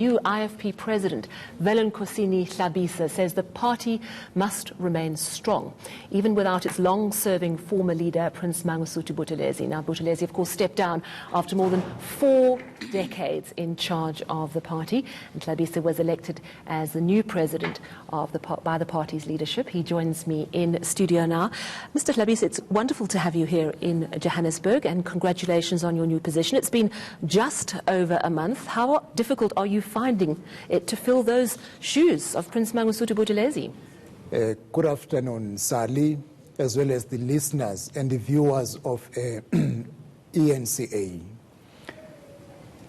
New IFP President Velenkosini Hlabisa says the party must remain strong, even without its long-serving former leader, Prince Mangosuthu Buthelezi. Now, Buthelezi, of course, stepped down after more than 4 decades in charge of the party, and Hlabisa was elected as the new president of by the party's leadership. He joins me in studio now. Mr. Hlabisa, it's wonderful to have you here in Johannesburg, and congratulations on your new position. It's been just over a month. How difficult are you finding it to fill those shoes of Prince Mangosuthu Buthelezi? Good afternoon, Sally, as well as the listeners and the viewers of ENCA.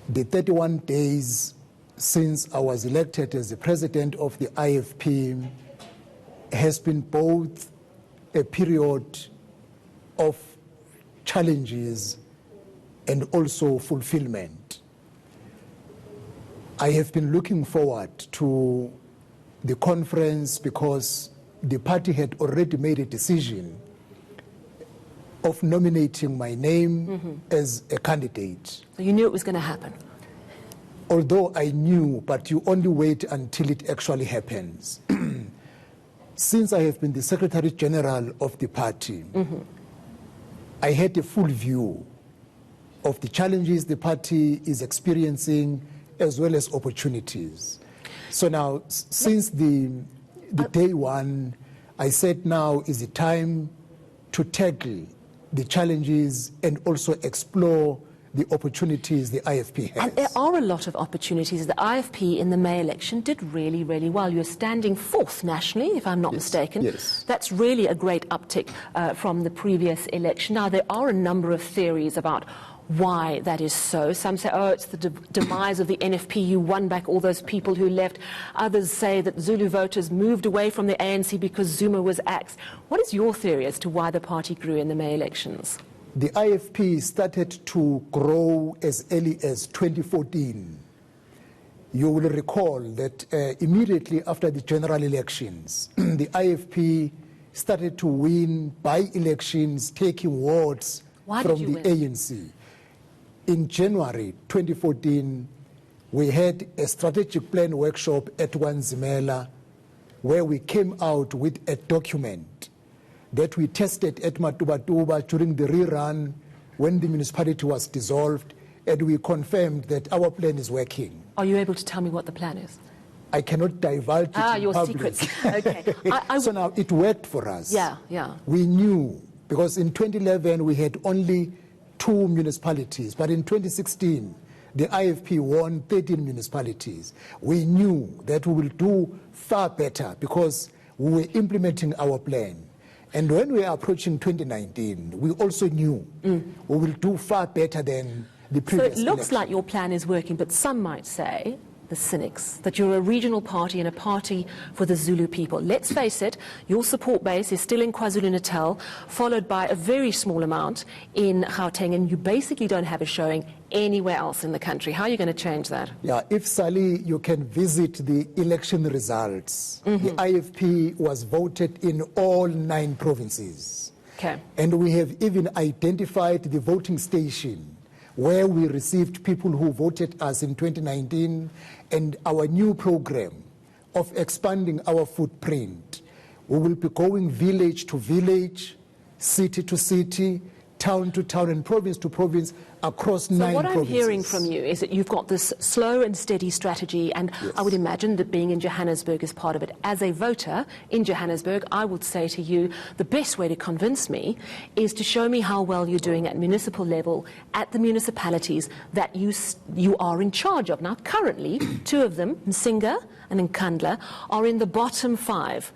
The 31 days since I was elected as the president of the IFP has been both a period of challenges and also fulfillment. I have been looking forward to the conference because the party had already made a decision of nominating my name as a candidate. So you knew it was going to happen? Although I knew, but you only wait until it actually happens. Since I have been the Secretary General of the party, I had a full view of the challenges the party is experiencing as well as opportunities. So now, since the day one, I said now is the time to tackle the challenges and also explore the opportunities the IFP has. And there are a lot of opportunities. The IFP in the May election did really, really well. You're standing 4th nationally, if I'm not mistaken. Yes. That's really a great uptick from the previous election. Now, there are a number of theories about why that is so. Some say, oh, it's the demise of the NFP. You won back all those people who left. Others say that Zulu voters moved away from the ANC because Zuma was axed. What is your theory as to why the party grew in the May elections? The IFP started to grow as early as 2014. You will recall that immediately after the general elections, the IFP started to win by-elections, taking wards from the ANC. In January 2014, we had a strategic plan workshop at Wanzimela where we came out with a document that we tested at Matubatuba during the rerun when the municipality was dissolved, and we confirmed that our plan is working. Are you able to tell me what the plan is? I cannot divulge it in your public. secrets. Okay. So now it worked for us. Yeah, yeah. We knew, because in 2011 we had only 2 municipalities, but in 2016 the IFP won 13 municipalities. We knew that we will do far better because we were implementing our plan. And when we were approaching 2019, we also knew we will do far better than the previous So it looks election. like your plan is working, but some might say, the cynics, that you're a regional party and a party for the Zulu people. Let's face it, your support base is still in KwaZulu-Natal, followed by a very small amount in Gauteng, and you basically don't have a showing anywhere else in the country. How are you going to change that? Yeah, if Sally, you can visit the election results. The IFP was voted in all 9 provinces. Okay. And we have even identified the voting station where we received people who voted us in 2019, and our new program of expanding our footprint. We will be going village to village, city to city, town to town, and province to province across 9 provinces. So what I'm hearing from you is that you've got this slow and steady strategy, and I would imagine that being in Johannesburg is part of it. As a voter in Johannesburg, I would say to you, the best way to convince me is to show me how well you're doing at municipal level, at the municipalities that you are in charge of. Now, currently, 2 of them, Msinga and Nkandla, are in the bottom 5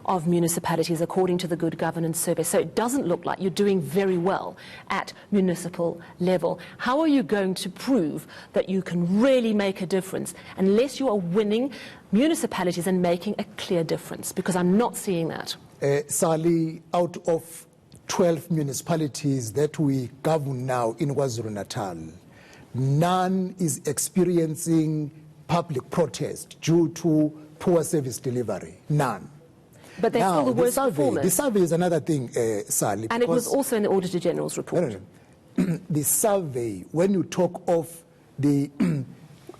of municipalities according to the Good Governance Survey. So it doesn't look like you're doing very well at municipal level. How are you going to prove that you can really make a difference unless you are winning municipalities and making a clear difference? Because I'm not seeing that. Sally, out of 12 municipalities that we govern now in KwaZulu-Natal, none is experiencing public protest due to poor service delivery. None. But they're still the worst performers. The survey is another thing, Sally. And it was also in the Auditor General's report. The survey, when you talk of the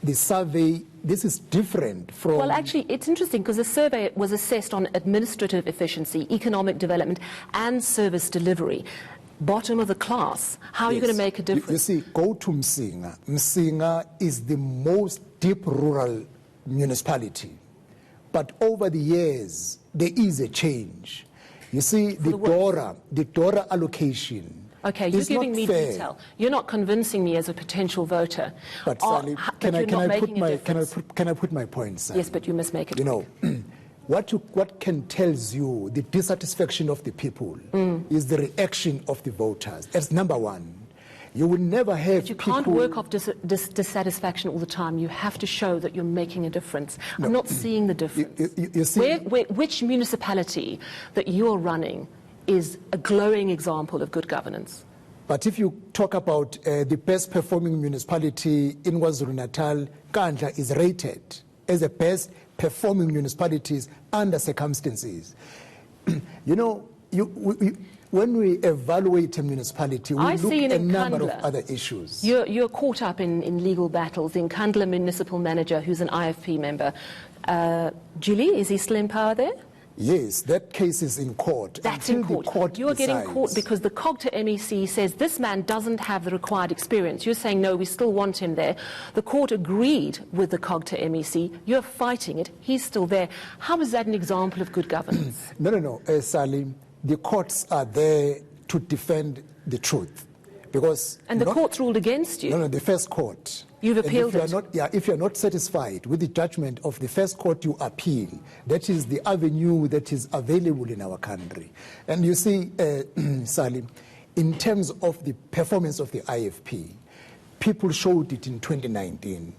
the survey, this is different from... Well, actually, it's interesting because the survey was assessed on administrative efficiency, economic development, and service delivery. Bottom of the class. How are you going to make a difference? You see, go to Msinga. Msinga is the most deep rural municipality. But over the years, there is a change. You see, the DORA allocation. Okay, you're giving me detail. You're not convincing me as a potential voter. But Sally, can I put my point, Sally? Yes, but you must make it. You know, what can tells you the dissatisfaction of the people is the reaction of the voters. That's number one. You will never have But you can't work off dissatisfaction all the time. You have to show that you're making a difference. No. I'm not seeing the difference. You see, which municipality that you're running is a glowing example of good governance? But if you talk about the best performing municipality in KwaZulu-Natal, Kandla is rated as the best performing municipalities under circumstances. You know, when we evaluate a municipality, we look at a number of other issues. You're caught up in legal battles. In Kandla municipal manager, who's an IFP member, Julie, is he still in power there? Yes, that case is in court. That's in court. You're getting caught because the COG to MEC says this man doesn't have the required experience. You're saying, no, we still want him there. The court agreed with the COG to MEC. You're fighting it. He's still there. How is that an example of good governance? No, Salim. The courts are there to defend the truth. And the court's ruled against you? No, the first court. You've appealed it? If you're not satisfied with the judgment of the first court, you appeal. That is the avenue that is available in our country. And you see, Salim, in terms of the performance of the IFP, people showed it in 2019.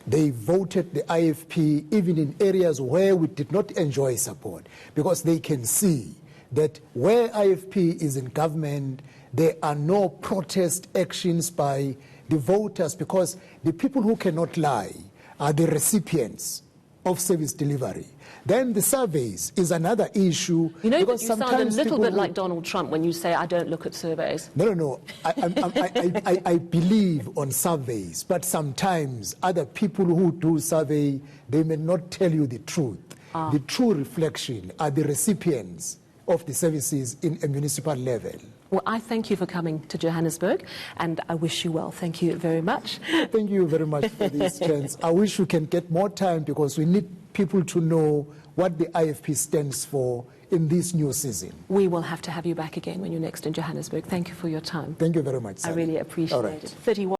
They voted the IFP even in areas where we did not enjoy support, because they can see that where IFP is in government, there are no protest actions by the voters, because the people who cannot lie are the recipients of service delivery. Then the surveys is another issue. You know, but you sound a little bit like Donald Trump when you say, I don't look at surveys. No. I believe on surveys, but sometimes other people who do survey, they may not tell you the truth. The true reflection are the recipients of the services in a municipal level. Well, I thank you for coming to Johannesburg, and I wish you well. Thank you very much. Thank you very much for this chance. I wish we can get more time, because we need people to know what the IFP stands for in this new season. We will have to have you back again when you're next in Johannesburg. Thank you for your time. Thank you very much, Sally. I really appreciate it. 31